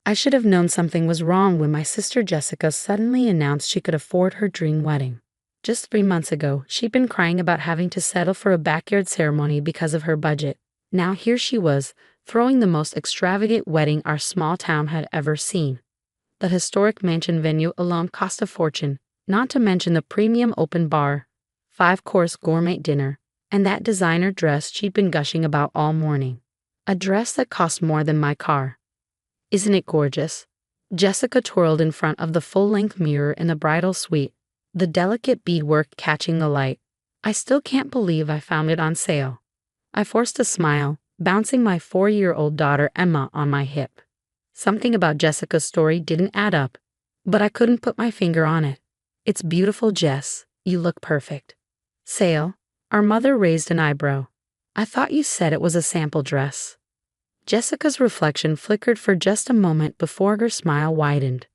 I should have known something was wrong when my sister Jessica suddenly announced she could afford her dream wedding. Just 3 months ago, she'd been crying about having to settle for a backyard ceremony because of her budget. Now here she was, throwing the most extravagant wedding our small town had ever seen. The historic mansion venue alone cost a fortune, not to mention the premium open bar, 5-course gourmet dinner, and that designer dress she'd been gushing about all morning. A dress that cost more than my car. Isn't it gorgeous? Jessica twirled in front of the full-length mirror in the bridal suite, the delicate beadwork catching the light. I still can't believe I found it on sale. I forced a smile, bouncing my 4-year-old daughter Emma on my hip. Something about Jessica's story didn't add up, but I couldn't put my finger on it. It's beautiful, Jess. You look perfect. Sale? Our mother raised an eyebrow. I thought you said it was a sample dress. Jessica's reflection flickered for just a moment before her smile widened.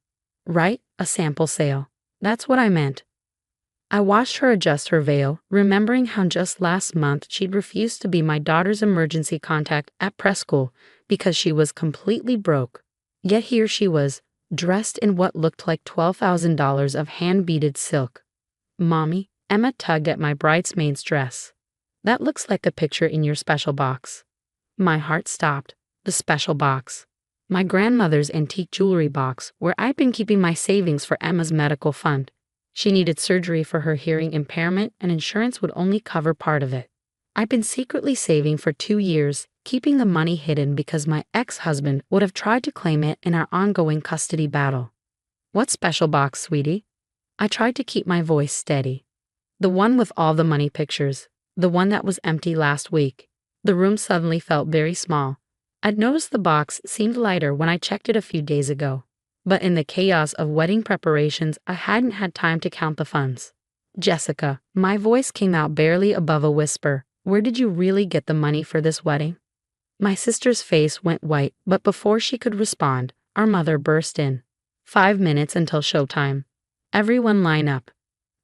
Right, a sample sale. That's what I meant. I watched her adjust her veil, remembering how just last month she'd refused to be my daughter's emergency contact at preschool because she was completely broke. Yet here she was, dressed in what looked like $12,000 of hand-beaded silk. Mommy, Emma tugged at my bridesmaid's dress. That looks like the picture in your special box. My heart stopped. The special box. My grandmother's antique jewelry box, where I'd been keeping my savings for Emma's medical fund. She needed surgery for her hearing impairment, and insurance would only cover part of it. I'd been secretly saving for 2 years, keeping the money hidden because my ex-husband would have tried to claim it in our ongoing custody battle. What special box, sweetie? I tried to keep my voice steady. The one with all the money pictures. The one that was empty last week. The room suddenly felt very small. I'd noticed the box seemed lighter when I checked it a few days ago. But in the chaos of wedding preparations, I hadn't had time to count the funds. Jessica, my voice came out barely above a whisper. Where did you really get the money for this wedding? My sister's face went white, but before she could respond, our mother burst in. 5 minutes until showtime. Everyone line up.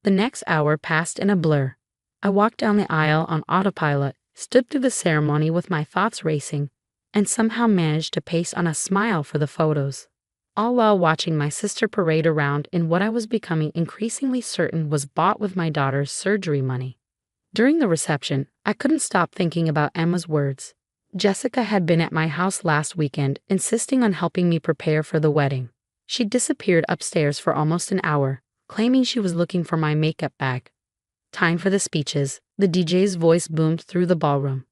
The next hour passed in a blur. I walked down the aisle on autopilot, stood through the ceremony with my thoughts racing, and somehow managed to pace on a smile for the photos. All while watching my sister parade around in what I was becoming increasingly certain was bought with my daughter's surgery money. During the reception, I couldn't stop thinking about Emma's words. Jessica had been at my house last weekend, insisting on helping me prepare for the wedding. She disappeared upstairs for almost an hour, claiming she was looking for my makeup bag. Time for the speeches. The DJ's voice boomed through the ballroom.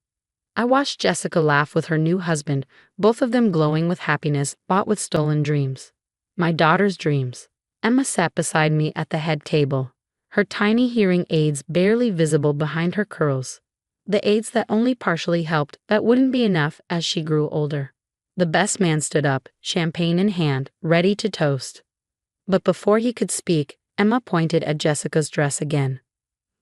I watched Jessica laugh with her new husband, both of them glowing with happiness bought with stolen dreams. My daughter's dreams. Emma sat beside me at the head table, her tiny hearing aids barely visible behind her curls. The aids that only partially helped, that wouldn't be enough as she grew older. The best man stood up, champagne in hand, ready to toast. But before he could speak, Emma pointed at Jessica's dress again.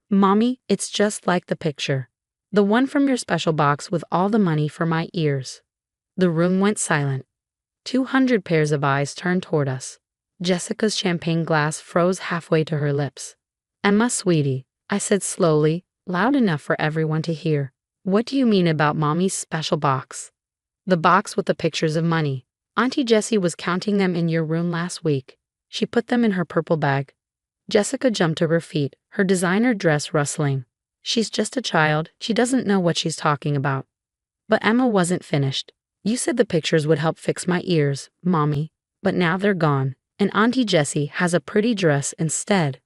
Mommy, it's just like the picture. The one from your special box with all the money for my ears. The room went silent. 200 pairs of eyes turned toward us. Jessica's champagne glass froze halfway to her lips. Emma, sweetie, I said slowly, loud enough for everyone to hear. What do you mean about Mommy's special box? The box with the pictures of money. Auntie Jessie was counting them in your room last week. She put them in her purple bag. Jessica jumped to her feet, her designer dress rustling. She's just a child, she doesn't know what she's talking about. But Emma wasn't finished. You said the pictures would help fix my ears, Mommy, but now they're gone, and Auntie Jessie has a pretty dress instead.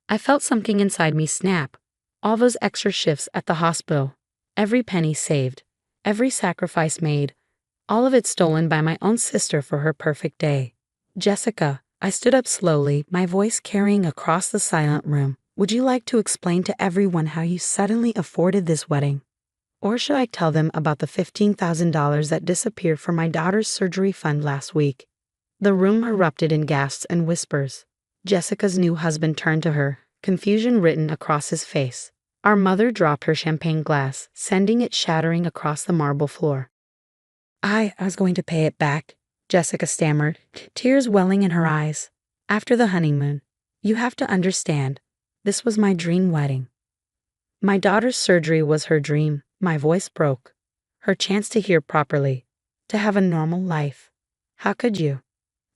I felt something inside me snap. All those extra shifts at the hospital, every penny saved, every sacrifice made, all of it stolen by my own sister for her perfect day. Jessica, I stood up slowly, my voice carrying across the silent room. Would you like to explain to everyone how you suddenly afforded this wedding? Or should I tell them about the $15,000 that disappeared from my daughter's surgery fund last week? The room erupted in gasps and whispers. Jessica's new husband turned to her, confusion written across his face. Our mother dropped her champagne glass, sending it shattering across the marble floor. I was going to pay it back, Jessica stammered, tears welling in her eyes. After the honeymoon. You have to understand. This was my dream wedding. My daughter's surgery was her dream. My voice broke. Her chance to hear properly. To have a normal life. How could you?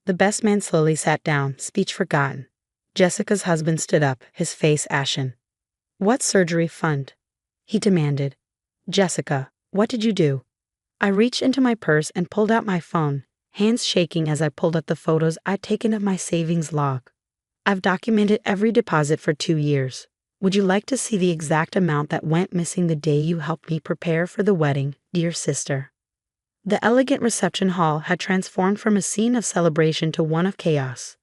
The best man slowly sat down, speech forgotten. Jessica's husband stood up, his face ashen. What surgery fund? He demanded. Jessica, what did you do? I reached into my purse and pulled out my phone, hands shaking as I pulled up the photos I'd taken of my savings log. I've documented every deposit for 2 years. Would you like to see the exact amount that went missing the day you helped me prepare for the wedding, dear sister? The elegant reception hall had transformed from a scene of celebration to one of chaos.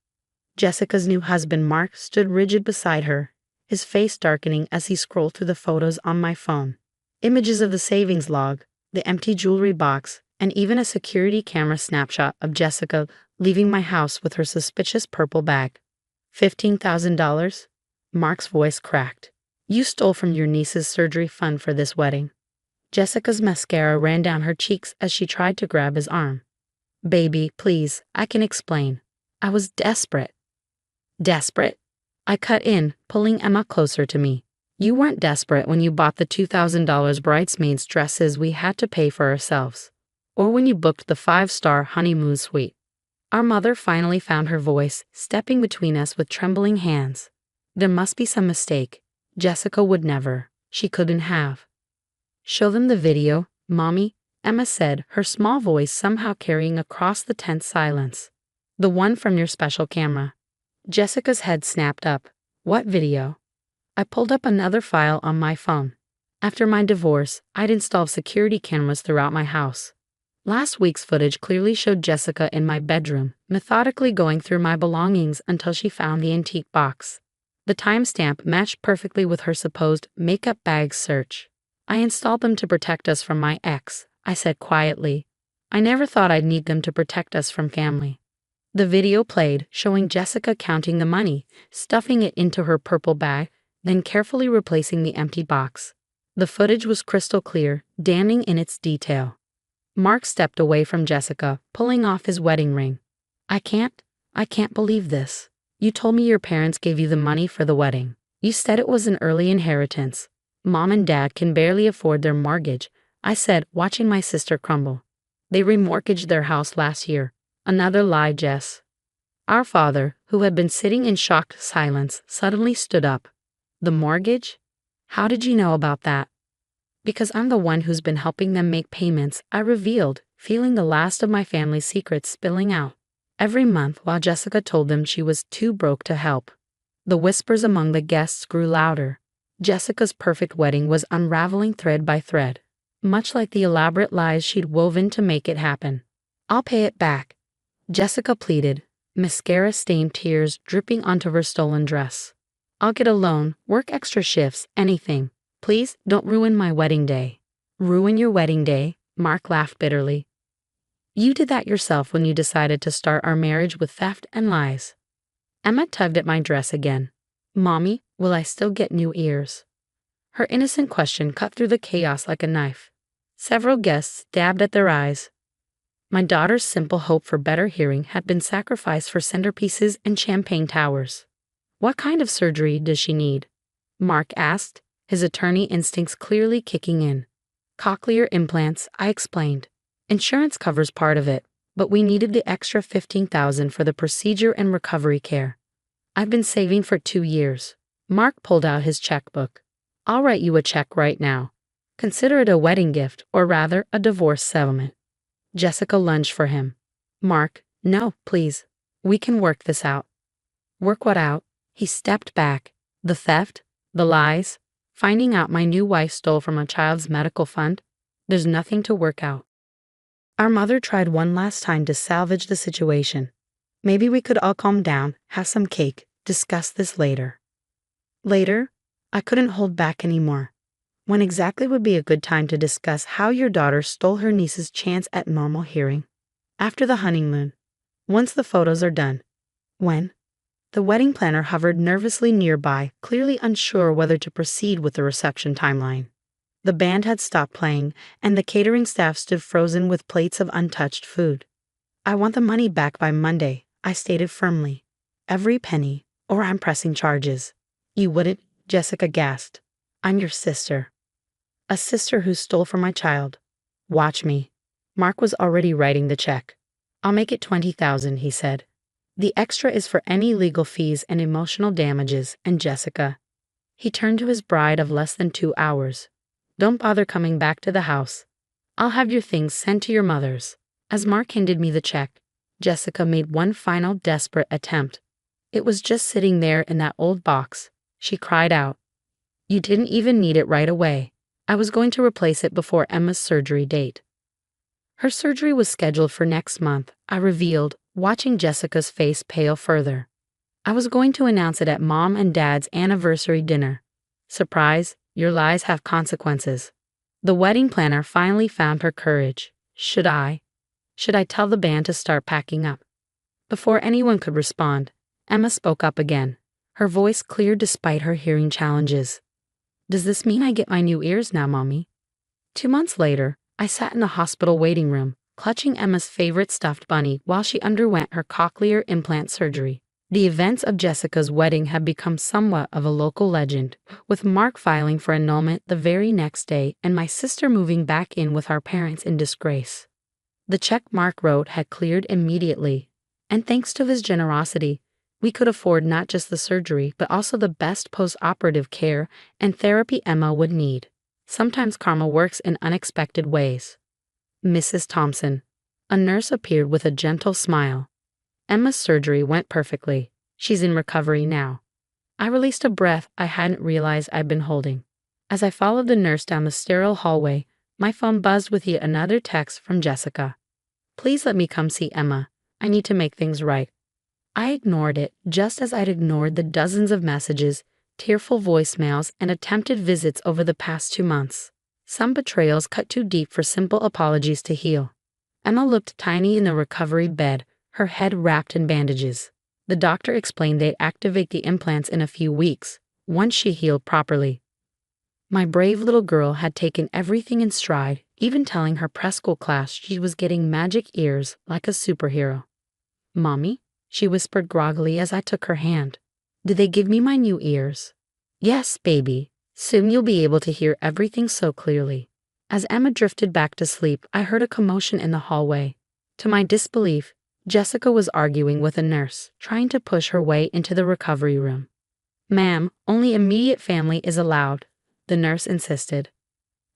Jessica's new husband, Mark, stood rigid beside her, his face darkening as he scrolled through the photos on my phone. Images of the savings log, the empty jewelry box, and even a security camera snapshot of Jessica leaving my house with her suspicious purple bag. $15,000? Mark's voice cracked. You stole from your niece's surgery fund for this wedding. Jessica's mascara ran down her cheeks as she tried to grab his arm. Baby, please, I can explain. I was desperate. Desperate? I cut in, pulling Emma closer to me. You weren't desperate when you bought the $2,000 bridesmaids' dresses we had to pay for ourselves, or when you booked the 5-star honeymoon suite. Our mother finally found her voice, stepping between us with trembling hands. There must be some mistake. Jessica would never. She couldn't have. Show them the video, Mommy, Emma said, her small voice somehow carrying across the tense silence. The one from your special camera. Jessica's head snapped up. What video? I pulled up another file on my phone. After my divorce, I'd installed security cameras throughout my house. Last week's footage clearly showed Jessica in my bedroom, methodically going through my belongings until she found the antique box. The timestamp matched perfectly with her supposed makeup bag search. I installed them to protect us from my ex, I said quietly. I never thought I'd need them to protect us from family. The video played, showing Jessica counting the money, stuffing it into her purple bag, then carefully replacing the empty box. The footage was crystal clear, damning in its detail. Mark stepped away from Jessica, pulling off his wedding ring. I can't believe this. You told me your parents gave you the money for the wedding. You said it was an early inheritance. Mom and Dad can barely afford their mortgage, I said, watching my sister crumble. They remortgaged their house last year. Another lie, Jess. Our father, who had been sitting in shocked silence, suddenly stood up. The mortgage? How did you know about that? Because I'm the one who's been helping them make payments, I revealed, feeling the last of my family's secrets spilling out. Every month, while Jessica told them she was too broke to help. The whispers among the guests grew louder. Jessica's perfect wedding was unraveling thread by thread, much like the elaborate lies she'd woven to make it happen. I'll pay it back, Jessica pleaded, mascara-stained tears dripping onto her stolen dress. I'll get a loan, work extra shifts, anything. Please don't ruin my wedding day. Ruin your wedding day? Mark laughed bitterly. You did that yourself when you decided to start our marriage with theft and lies. Emma tugged at my dress again. Mommy, will I still get new ears? Her innocent question cut through the chaos like a knife. Several guests dabbed at their eyes. My daughter's simple hope for better hearing had been sacrificed for centerpieces and champagne towers. What kind of surgery does she need? Mark asked, his attorney instincts clearly kicking in. Cochlear implants, I explained. Insurance covers part of it, but we needed the extra $15,000 for the procedure and recovery care. I've been saving for 2 years. Mark pulled out his checkbook. I'll write you a check right now. Consider it a wedding gift, or rather, a divorce settlement. Jessica lunged for him. Mark, no, please. We can work this out. Work what out? He stepped back. The theft? The lies? Finding out my new wife stole from a child's medical fund? There's nothing to work out. Our mother tried one last time to salvage the situation. Maybe we could all calm down, have some cake, discuss this later. Later? I couldn't hold back anymore. When exactly would be a good time to discuss how your daughter stole her niece's chance at normal hearing? After the honeymoon. Once the photos are done. When? The wedding planner hovered nervously nearby, clearly unsure whether to proceed with the reception timeline. The band had stopped playing, and the catering staff stood frozen with plates of untouched food. I want the money back by Monday, I stated firmly. Every penny, or I'm pressing charges. You wouldn't? Jessica gasped. I'm your sister. A sister who stole from my child. Watch me. Mark was already writing the check. I'll make it 20,000, he said. The extra is for any legal fees and emotional damages, and Jessica. He turned to his bride of less than 2 hours. Don't bother coming back to the house. I'll have your things sent to your mother's. As Mark handed me the check, Jessica made one final desperate attempt. It was just sitting there in that old box. She cried out. You didn't even need it right away. I was going to replace it before Emma's surgery date. Her surgery was scheduled for next month, I revealed, watching Jessica's face pale further. I was going to announce it at Mom and Dad's anniversary dinner. Surprise, your lies have consequences. The wedding planner finally found her courage. Should I tell the band to start packing up? Before anyone could respond, Emma spoke up again, her voice clear despite her hearing challenges. Does this mean I get my new ears now, Mommy? 2 months later, I sat in the hospital waiting room, clutching Emma's favorite stuffed bunny while she underwent her cochlear implant surgery. The events of Jessica's wedding had become somewhat of a local legend, with Mark filing for annulment the very next day and my sister moving back in with our parents in disgrace. The check Mark wrote had cleared immediately, and thanks to his generosity, we could afford not just the surgery but also the best post-operative care and therapy Emma would need. Sometimes karma works in unexpected ways. Mrs. Thompson. A nurse appeared with a gentle smile. Emma's surgery went perfectly. She's in recovery now. I released a breath I hadn't realized I'd been holding. As I followed the nurse down the sterile hallway, my phone buzzed with yet another text from Jessica. Please let me come see Emma. I need to make things right. I ignored it just as I'd ignored the dozens of messages, tearful voicemails, and attempted visits over the past 2 months. Some betrayals cut too deep for simple apologies to heal. Emma looked tiny in the recovery bed, her head wrapped in bandages. The doctor explained they'd activate the implants in a few weeks, once she healed properly. My brave little girl had taken everything in stride, even telling her preschool class she was getting magic ears like a superhero. Mommy? She whispered groggily as I took her hand. Did they give me my new ears? Yes, baby. Soon you'll be able to hear everything so clearly. As Emma drifted back to sleep, I heard a commotion in the hallway. To my disbelief, Jessica was arguing with a nurse, trying to push her way into the recovery room. Ma'am, only immediate family is allowed, the nurse insisted.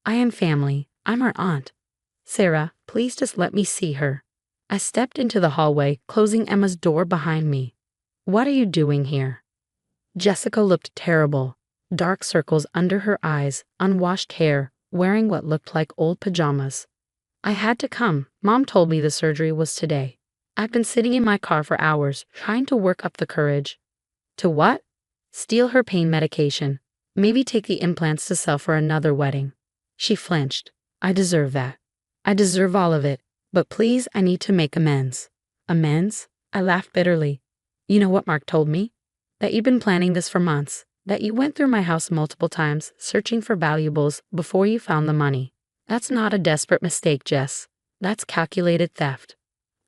I am family. I'm her aunt. Sarah, please just let me see her. I stepped into the hallway, closing Emma's door behind me. What are you doing here? Jessica looked terrible. Dark circles under her eyes, unwashed hair, wearing what looked like old pajamas. I had to come. Mom told me the surgery was today. I've been sitting in my car for hours, trying to work up the courage. To what? Steal her pain medication. Maybe take the implants to sell for another wedding. She flinched. I deserve that. I deserve all of it. But please, I need to make amends. Amends? I laughed bitterly. You know what Mark told me? That you've been planning this for months. That you went through my house multiple times, searching for valuables before you found the money. That's not a desperate mistake, Jess. That's calculated theft.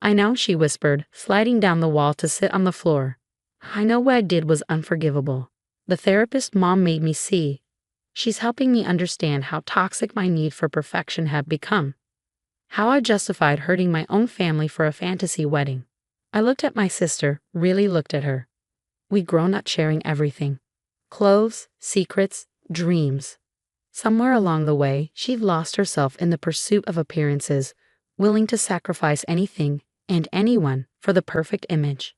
I know, she whispered, sliding down the wall to sit on the floor. I know what I did was unforgivable. The therapist Mom made me see. She's helping me understand how toxic my need for perfection had become. How I justified hurting my own family for a fantasy wedding. I looked at my sister, really looked at her. We'd grown up sharing everything. Clothes, secrets, dreams. Somewhere along the way, she'd lost herself in the pursuit of appearances, willing to sacrifice anything and anyone for the perfect image.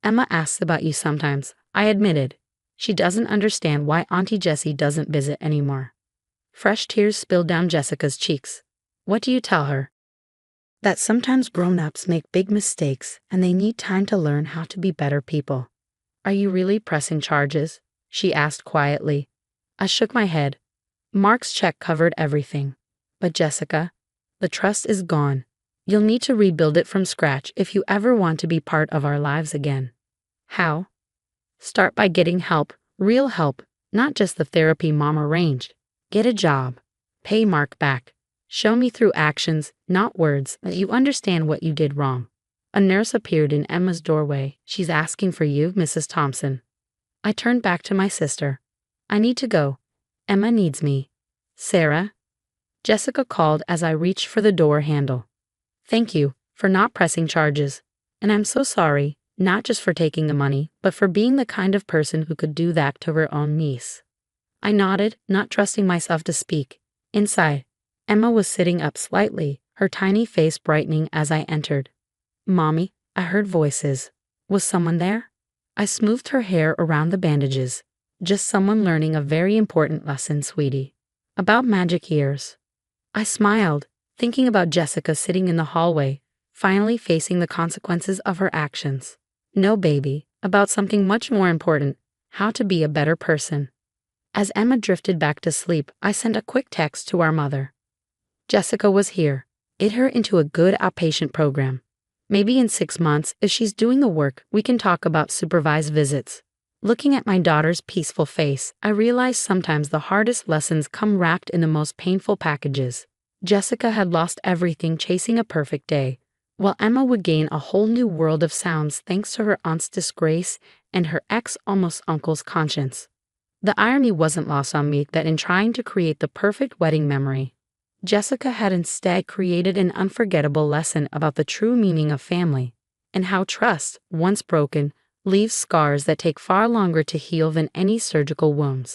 Emma asks about you sometimes, I admitted. She doesn't understand why Auntie Jessie doesn't visit anymore. Fresh tears spilled down Jessica's cheeks. What do you tell her? That sometimes grown-ups make big mistakes and they need time to learn how to be better people. Are you really pressing charges? She asked quietly. I shook my head. Mark's check covered everything. But Jessica, the trust is gone. You'll need to rebuild it from scratch if you ever want to be part of our lives again. How? Start by getting help, real help, not just the therapy Mom arranged. Get a job. Pay Mark back. Show me through actions, not words, that you understand what you did wrong. A nurse appeared in Emma's doorway. She's asking for you, Mrs. Thompson. I turned back to my sister. I need to go. Emma needs me. Sarah? Jessica called as I reached for the door handle. Thank you. for not pressing charges. And I'm so sorry, not just for taking the money, but for being the kind of person who could do that to her own niece. I nodded, not trusting myself to speak. Inside, Emma was sitting up slightly, her tiny face brightening as I entered. "Mommy," I heard voices. Was someone there? I smoothed her hair around the bandages. "Just someone learning a very important lesson, sweetie. About magic ears." I smiled, thinking about Jessica sitting in the hallway, finally facing the consequences of her actions. No, baby, about something much more important: how to be a better person. As Emma drifted back to sleep, I sent a quick text to our mother. Jessica was here. Get her into a good outpatient program. Maybe in 6 months, if she's doing the work, we can talk about supervised visits. Looking at my daughter's peaceful face, I realized sometimes the hardest lessons come wrapped in the most painful packages. Jessica had lost everything chasing a perfect day, while Emma would gain a whole new world of sounds thanks to her aunt's disgrace and her ex-almost uncle's conscience. The irony wasn't lost on me that in trying to create the perfect wedding memory, Jessica had instead created an unforgettable lesson about the true meaning of family, and how trust, once broken, leaves scars that take far longer to heal than any surgical wounds.